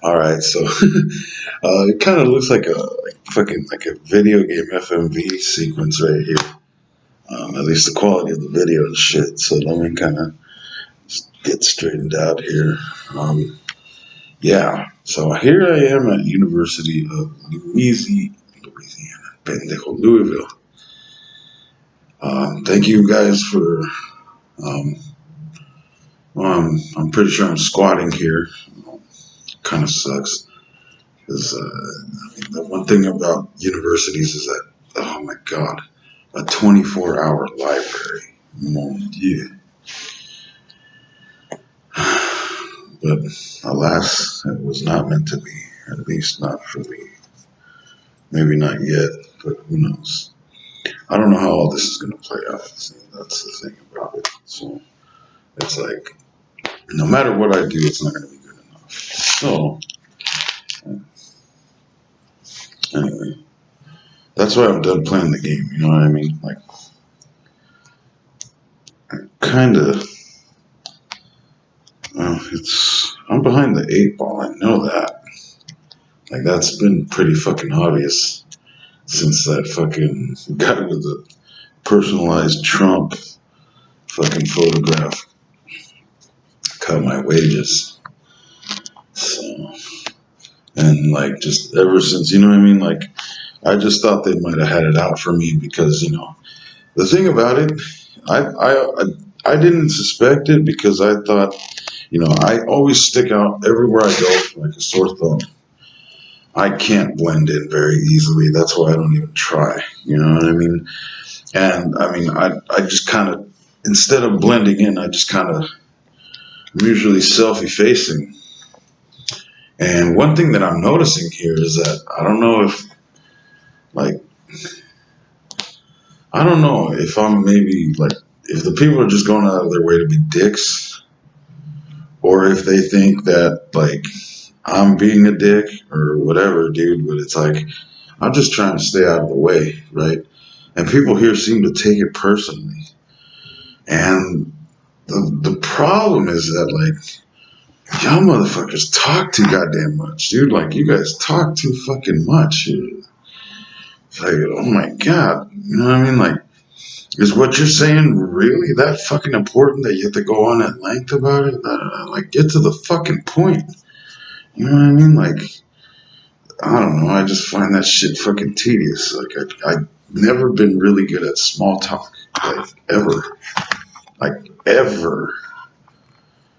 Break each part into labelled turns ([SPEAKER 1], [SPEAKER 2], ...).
[SPEAKER 1] All right, so it kind of looks like a fucking like a video game FMV sequence right here. At least the quality of the video and shit. So let me kind of get straightened out here. Um, yeah, so here I am at University of Louisiana, pendejo, Louisville. Thank you guys for. Um, I'm pretty sure I'm squatting here. Kind of sucks because the one thing about universities is that, oh my god, a 24-hour library. Yeah. But alas, it was not meant to be. At least not for me. Maybe not yet, but who knows? I don't know how all this is going to play out. That's the thing about it. So it's like, no matter what I do, it's not going to be good enough. So, anyway, that's why I'm done playing the game. You know what I mean? Like, kind of. It's I'm behind the eight ball. I know that. Like, that's been pretty fucking obvious since that fucking guy with the personalized Trump fucking photograph cut my wages. So, and like, just ever since, you know what I mean? Like, I just thought they might have had it out for me because, the thing about it, I didn't suspect it because I thought, I always stick out everywhere I go like a sore thumb. I can't blend in very easily. That's why I don't even try. You know what I mean? And I mean, I just kind of, instead of blending in, I just kind of, I'm usually self effacing. And one thing that I'm noticing here is that like, I don't know if I'm maybe like, if the people are just going out of their way to be dicks, or if they think that, like, I'm being a dick or whatever, dude, but it's like, I'm just trying to stay out of the way, right? And people here seem to take it personally. And the problem is that, like, y'all motherfuckers talk too goddamn much, dude. Like, you guys talk too fucking much. It's like, oh my god. You know what I mean? Like, is what you're saying really that fucking important that you have to go on at length about it? Like, get to the fucking point. You know what I mean? Like, I don't know. I just find that shit fucking tedious. Like, I've never been really good at small talk. Like, ever. Like, ever.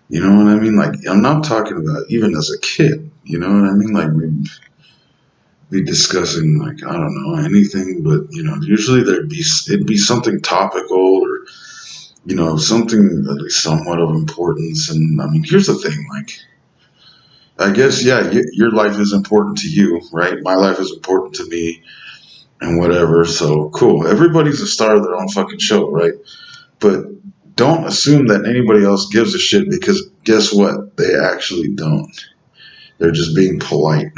[SPEAKER 1] You know what I mean? Like, I'm not talking about even as a kid. You know what I mean? Like, we'd be discussing, like, I don't know, anything, but, usually it'd be something topical or, something at least somewhat of importance. And I mean, here's the thing, like, I guess, yeah, your life is important to you, right? My life is important to me and whatever. So cool. Everybody's a star of their own fucking show, right? But don't assume that anybody else gives a shit because guess what? They actually don't. They're just being polite.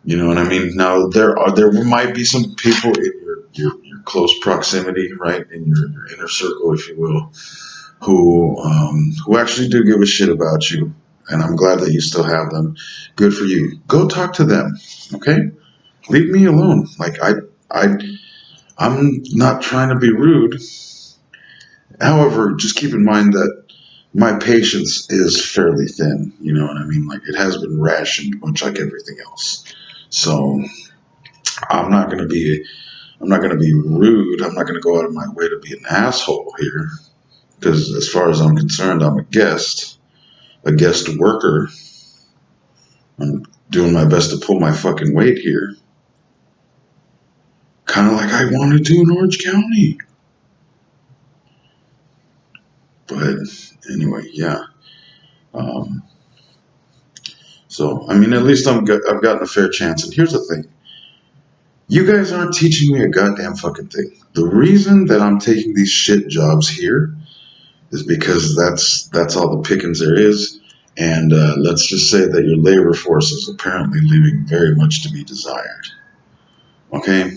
[SPEAKER 1] You know what I mean? Now there might be some people in your close proximity, right, in your inner circle, if you will, who actually do give a shit about you, and I'm glad that you still have them. Good for you. Go talk to them, okay? Leave me alone. Like I I'm not trying to be rude. However, just keep in mind that my patience is fairly thin. You know what I mean? Like it has been rationed, much like everything else. So I'm not gonna be I'm not gonna be rude. I'm not gonna go out of my way to be an asshole here. Because as far as I'm concerned, I'm a guest worker. I'm doing my best to pull my fucking weight here. Kind of like I want to do in Orange County. But anyway, yeah. Um, so, I mean, at least I've gotten a fair chance. And here's the thing. You guys aren't teaching me a goddamn fucking thing. The reason that I'm taking these shit jobs here is because that's all the pickings there is. And let's just say that your labor force is apparently leaving very much to be desired. Okay?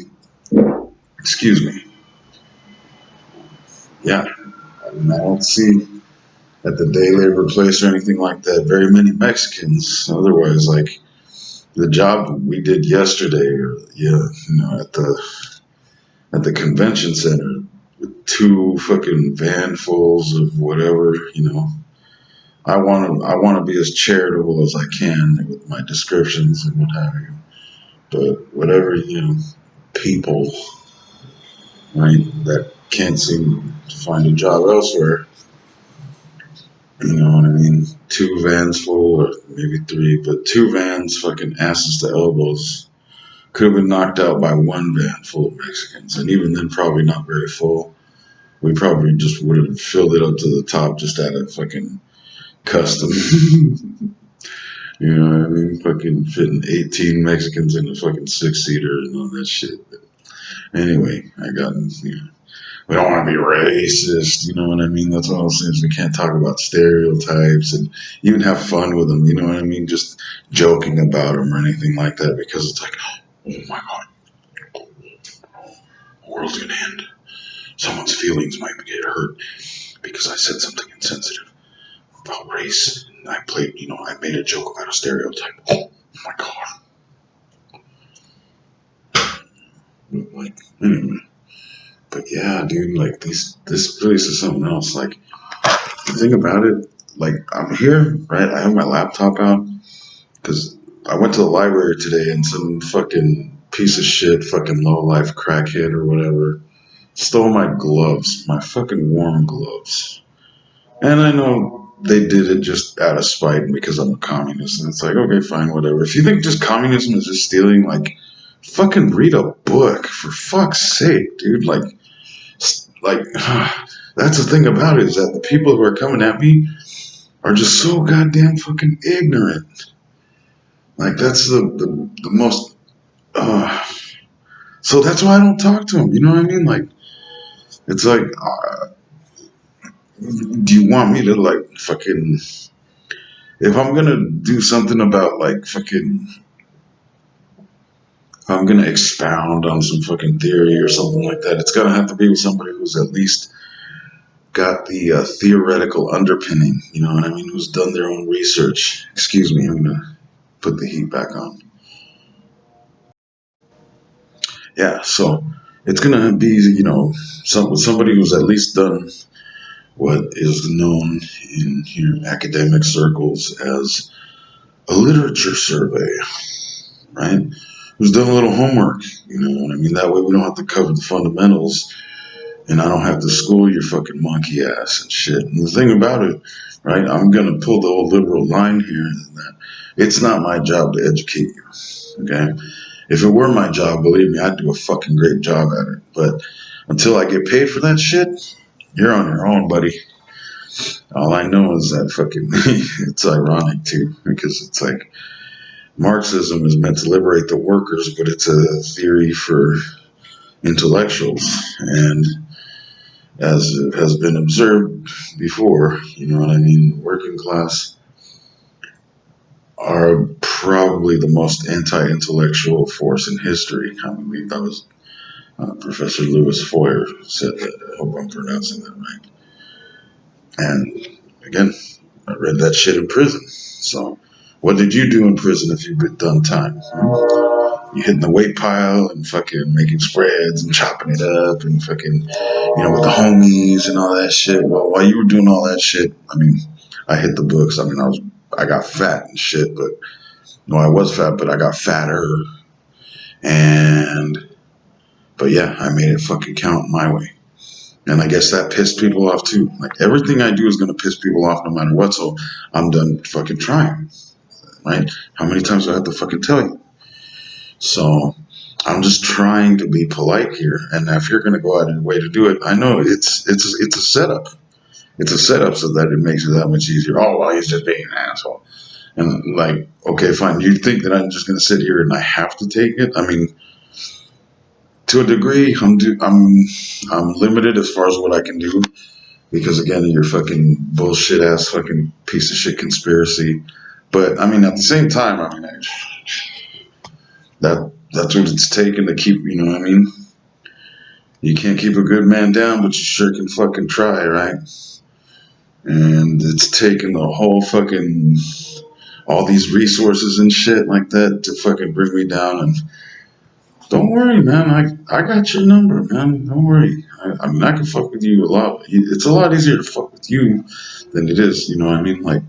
[SPEAKER 1] Excuse me. Yeah. I mean, I don't see at the day labor place or anything like that. Very many Mexicans. Otherwise, like the job we did yesterday, or at the convention center, with two fucking vanfuls of whatever. I want to be as charitable as I can with my descriptions and what have you. But whatever, people, right, that can't seem to find a job elsewhere. You know what I mean? Two vans full, or maybe three, but two vans fucking asses to elbows could have been knocked out by one van full of Mexicans, and even then, probably not very full. We probably just would have filled it up to the top just out of fucking custom. You know what I mean? Fucking fitting 18 Mexicans in a fucking six seater and all that shit. But anyway, we don't want to be racist. You know what I mean? That's one of those things we can't talk about stereotypes and even have fun with them. You know what I mean? Just joking about them or anything like that because it's like, oh my god, the world's gonna end. Someone's feelings might get hurt because I said something insensitive about race. And I made a joke about a stereotype. Oh my god. But like, anyway. But yeah, dude, like this place is something else. Like, the thing about it, like, I'm here, right? I have my laptop out because I went to the library today and some fucking piece of shit, fucking low life crackhead or whatever, stole my gloves, my fucking warm gloves. And I know they did it just out of spite and because I'm a communist. And it's like, okay, fine, whatever. If you think just communism is just stealing, like, fucking read a book for fuck's sake, dude. Like, that's the thing about it is that the people who are coming at me are just so goddamn fucking ignorant. Like, that's the most. So that's why I don't talk to them. You know what I mean? Like, it's like, do you want me to, like, fucking. If I'm gonna do something about, like, fucking. I'm gonna expound on some fucking theory or something like that, it's gonna have to be with somebody who's at least got the theoretical underpinning, you know what I mean? Who's done their own research. Excuse me, I'm gonna put the heat back on. Yeah, so it's gonna be, somebody who's at least done what is known in here academic circles as a literature survey, right? Who's done a little homework, you know what I mean? That way we don't have to cover the fundamentals and I don't have to school your fucking monkey ass and shit. And the thing about it, right, I'm gonna pull the old liberal line here that it's not my job to educate you. Okay? If it were my job, believe me, I'd do a fucking great job at it. But until I get paid for that shit, you're on your own, buddy. All I know is that fucking it's ironic too, because it's like Marxism is meant to liberate the workers, but it's a theory for intellectuals. And as has been observed before, you know what I mean, the working class are probably the most anti-intellectual force in history. I believe that was Professor Louis Foyer said that. I hope I'm pronouncing that right. And again, I read that shit in prison. So, what did you do in prison if you've done time? You hitting the weight pile and fucking making spreads and chopping it up and fucking, with the homies and all that shit. Well, while you were doing all that shit, I mean, I hit the books. I mean, I got fat and shit, but no, I was fat, but I got fatter. And, but yeah, I made it fucking count my way. And I guess that pissed people off too. Like everything I do is going to piss people off no matter what. So I'm done fucking trying, right? How many times do I have to fucking tell you? So I'm just trying to be polite here. And if you're going to go out of your way to do it, I know it's a setup. It's a setup so that it makes it that much easier. Oh, well, he's just being an asshole. And like, okay, fine. You think that I'm just going to sit here and I have to take it? I mean, to a degree, I'm limited as far as what I can do because again, you're fucking bullshit ass fucking piece of shit conspiracy. But I mean, at the same time, I mean, that's what it's taken to keep. You know what I mean? You can't keep a good man down, but you sure can fucking try, right? and it's taken the whole fucking all these resources and shit like that to fucking bring me down. And don't worry, man. I got your number, man. Don't worry. I mean, I can fuck with you a lot. It's a lot easier to fuck with you than it is. You know what I mean? Like,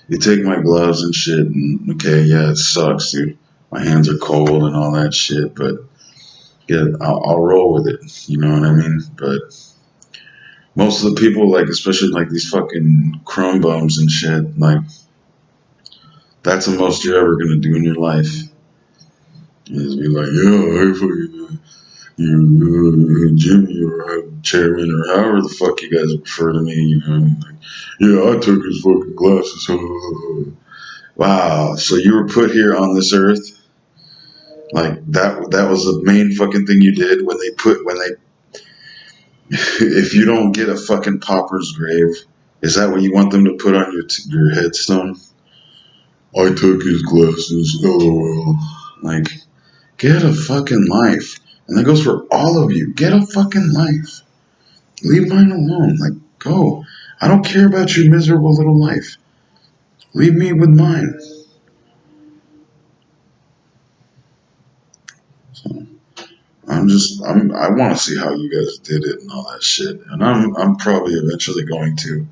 [SPEAKER 1] you take my gloves and shit, and okay, yeah, it sucks, dude. My hands are cold and all that shit, but yeah, I'll roll with it. You know what I mean? But most of the people, like, especially like these fucking crumb bums and shit, like, that's the most you're ever gonna do in your life. Is be like, yeah, I fucking Jimmy or Chairman or however the fuck you guys refer to me, you know. Like, yeah, I took his fucking glasses. Wow, so you were put here on this earth like that was the main fucking thing you did when they if you don't get a fucking pauper's grave, is that what you want them to put on your headstone? I took his glasses. LOL. Like, get a fucking life. And that goes for all of you. Get a fucking life. Leave mine alone. Like, go. I don't care about your miserable little life. Leave me with mine. So I want to see how you guys did it and all that shit. And I'm probably eventually going to.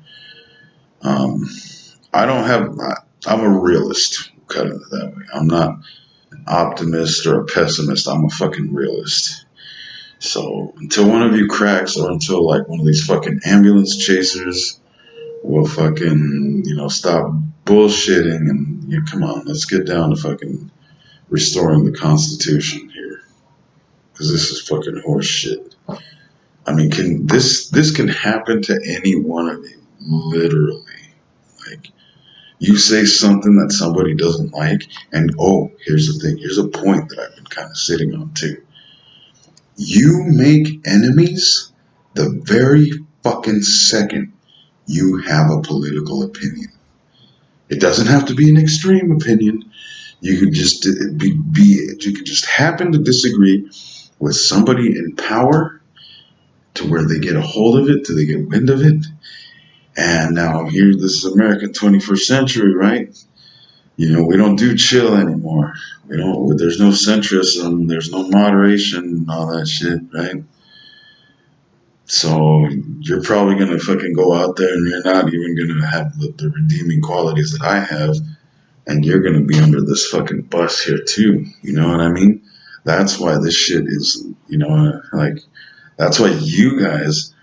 [SPEAKER 1] Um, I don't have. I'm a realist. Cut it that way. I'm not an optimist or a pessimist. I'm a fucking realist. So until one of you cracks, or until like one of these fucking ambulance chasers will fucking stop bullshitting and come on, let's get down to fucking restoring the Constitution here, because this is fucking horse shit. I mean, can this can happen to any one of you, literally. Like, you say something that somebody doesn't like, and oh, here's the thing. Here's a point that I've been kind of sitting on too. You make enemies the very fucking second you have a political opinion. It doesn't have to be an extreme opinion. You could just you could just happen to disagree with somebody in power to where they get a hold of it, to they get wind of it. And now here, this is American 21st century, right? We don't do chill anymore. We don't. There's no centrism. There's no moderation and all that shit, right? So you're probably gonna fucking go out there and you're not even gonna have the redeeming qualities that I have, and you're gonna be under this fucking bus here too. You know what I mean? That's why this shit is, like, that's why you guys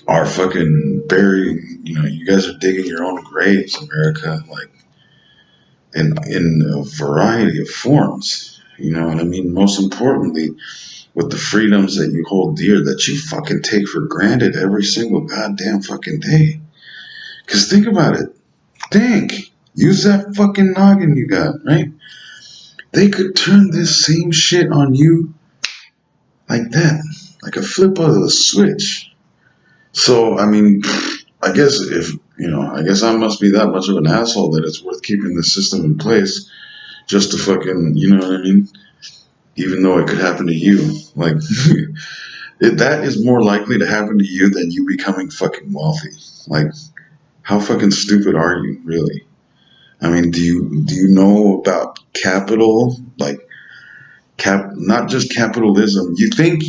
[SPEAKER 1] are fucking burying. You guys are digging your own graves, America. Like, in a variety of forms. You know what I mean? Most importantly, with the freedoms that you hold dear, that you fucking take for granted every single goddamn fucking day. Because think about it. Think. Use that fucking noggin you got, right? They could turn this same shit on you like that. Like a flip of a switch. So, I mean, I guess I guess I must be that much of an asshole that it's worth keeping the system in place just to fucking, you know what I mean? Even though it could happen to you. Like, that is more likely to happen to you than you becoming fucking wealthy. Like, how fucking stupid are you, really? I mean, do you know about capital? Like, not just capitalism. You think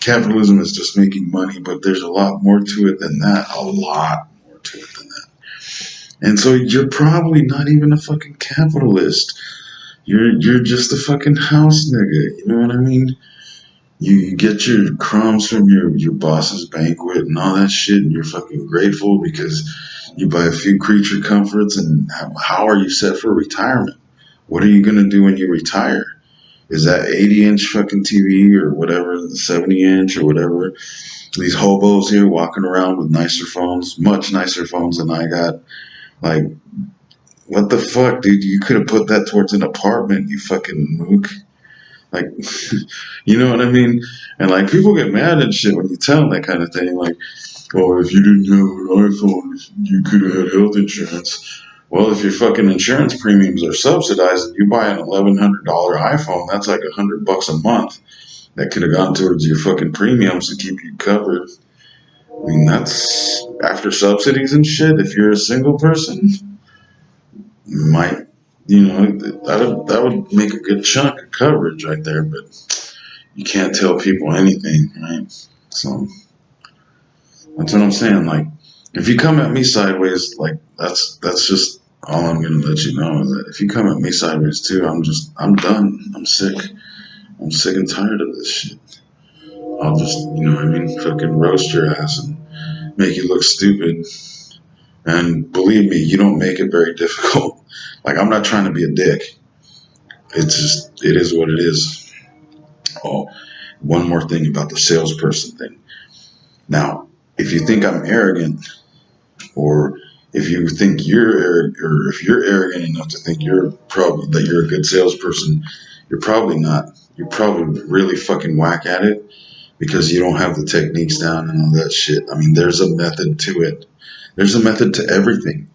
[SPEAKER 1] capitalism is just making money, but there's a lot more to it than that. A lot more to it than that. And so you're probably not even a fucking capitalist. You're just a fucking house nigga. You know what I mean? You get your crumbs from your boss's banquet and all that shit, and you're fucking grateful because you buy a few creature comforts. And how are you set for retirement? What are you gonna do when you retire? Is that 80-inch fucking TV or whatever, the 70-inch or whatever? These hobos here walking around with nicer phones, much nicer phones than I got. Like, what the fuck, dude? You could have put that towards an apartment, you fucking mook. Like, you know what I mean? And like, people get mad and shit when you tell them that kind of thing. Like, oh, if you didn't have an iPhone, you could have had health insurance. Well, if your fucking insurance premiums are subsidized and you buy an $1,100 iPhone, that's like $100 a month that could have gone towards your fucking premiums to keep you covered. I mean, that's after subsidies and shit. If you're a single person, might that would make a good chunk of coverage right there. But you can't tell people anything, right? So that's what I'm saying. Like, if you come at me sideways, like that's just all I'm gonna let you know is that if you come at me sideways too, I'm done. I'm sick. I'm sick and tired of this shit. I'll just, what I mean, fucking roast your ass and make you look stupid. And believe me, you don't make it very difficult. Like, I'm not trying to be a dick. It's just, it is what it is. Oh, one more thing about the salesperson thing. Now, if you think I'm arrogant, or if you think or if you're arrogant enough to think you're a good salesperson, you're probably not. You're probably really fucking whack at it because you don't have the techniques down and all that shit. I mean, there's a method to it. There's a method to everything.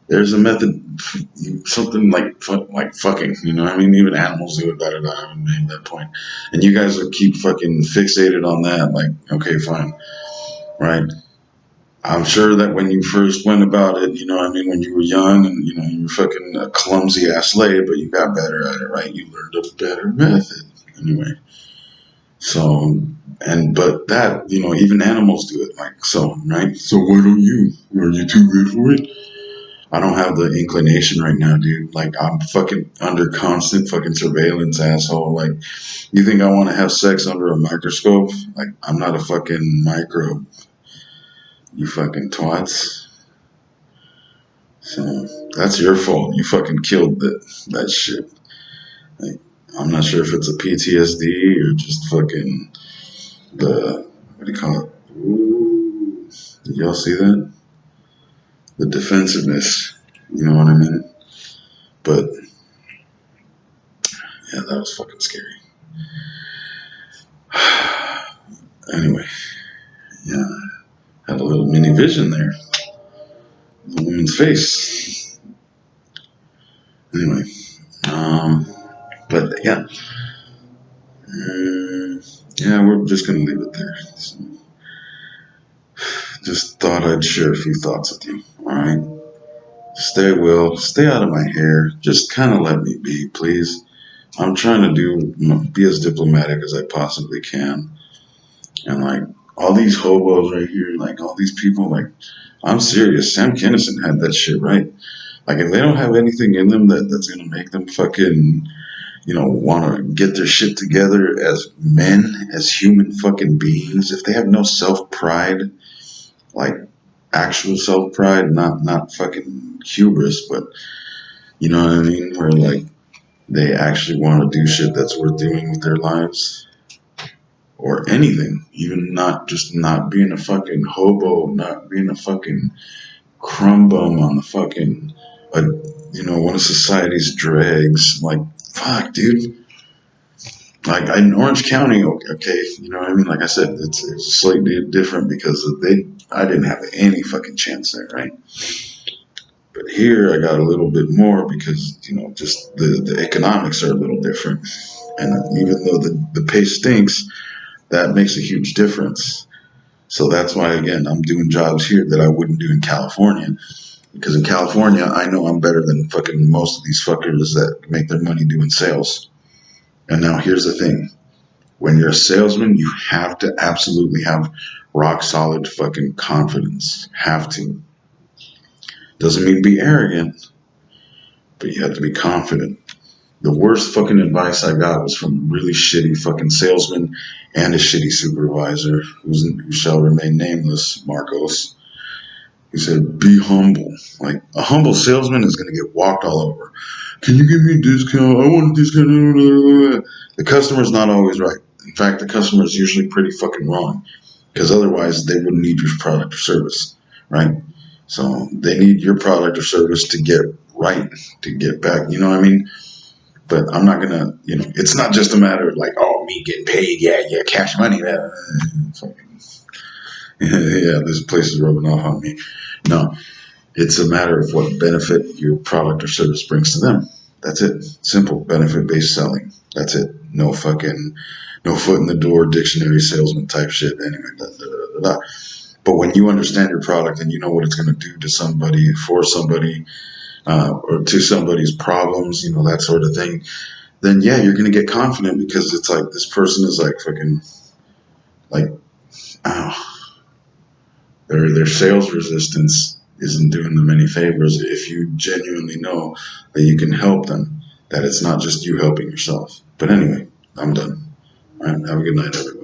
[SPEAKER 1] There's a method, something like fucking. You know, what I mean, even animals do it better. But I haven't made that point. And you guys will keep fucking fixated on that. Like, okay, fine, right? I'm sure that when you first went about it, I mean, when you were young and, you were fucking a clumsy ass slave, but you got better at it, right? You learned a better method. Anyway, so, but that, even animals do it, like, so, right? So why don't you? Are you too good for it? I don't have the inclination right now, dude. Like, I'm fucking under constant fucking surveillance, asshole. Like, you think I want to have sex under a microscope? Like, I'm not a fucking microbe, you fucking twats. So that's your fault. You fucking killed that shit. Like, I'm not sure if it's a PTSD or just fucking what do you call it? Ooh, did y'all see that? The defensiveness. You know what I mean? But yeah, that was fucking scary. Anyway, yeah, had a little mini vision there. The woman's face. Anyway, um, but yeah, yeah, we're just gonna leave it there. So, just thought I'd share a few thoughts with you. All right. Stay out of my hair. Just kind of let me be, please. I'm trying to be as diplomatic as I possibly can. And like all these hobos right here, like all these people, like I'm serious. Sam Kinison had that shit right. Like if they don't have anything in them that's gonna make them fucking, want to get their shit together as men, as human fucking beings, if they have no self pride, like actual self pride, not fucking hubris, but you know what I mean, where like they actually want to do shit that's worth doing with their lives or anything, even not being a fucking hobo, not being a fucking crumb bum on the fucking, one of society's dregs. Like, fuck, dude. Like in Orange County, okay, you know what I mean. Like I said, it's slightly different because I didn't have any fucking chance there, right? But here I got a little bit more because, just the economics are a little different. And even though the pay stinks, that makes a huge difference. So that's why, again, I'm doing jobs here that I wouldn't do in California. Because in California, I know I'm better than fucking most of these fuckers that make their money doing sales. And now here's the thing. When you're a salesman, you have to absolutely have rock solid fucking confidence. Have to. Doesn't mean be arrogant, but you have to be confident. The worst fucking advice I got was from a really shitty fucking salesman and a shitty supervisor who shall remain nameless, Marcos. He said, be humble. Like, a humble salesman is going to get walked all over. Can you give me a discount? I want a discount. The customer's not always right. In fact, the customer is usually pretty fucking wrong because otherwise they wouldn't need your product or service, right? So they need your product or service to get right, to get back. You know what I mean? But I'm not gonna, it's not just a matter of like, oh, me getting paid, yeah, cash money, yeah, this place is rubbing off on me. No, it's a matter of what benefit your product or service brings to them. That's it. Simple benefit based selling. That's it. No fucking, no foot in the door dictionary salesman type shit. Anyway, But when you understand your product and you know what it's going to do to somebody, for somebody, or to somebody's problems, that sort of thing, then yeah, you're going to get confident because it's like this person is like fucking like, oh, their sales resistance isn't doing them any favors if you genuinely know that you can help them, that it's not just you helping yourself. But anyway, I'm done. All right, have a good night, everybody.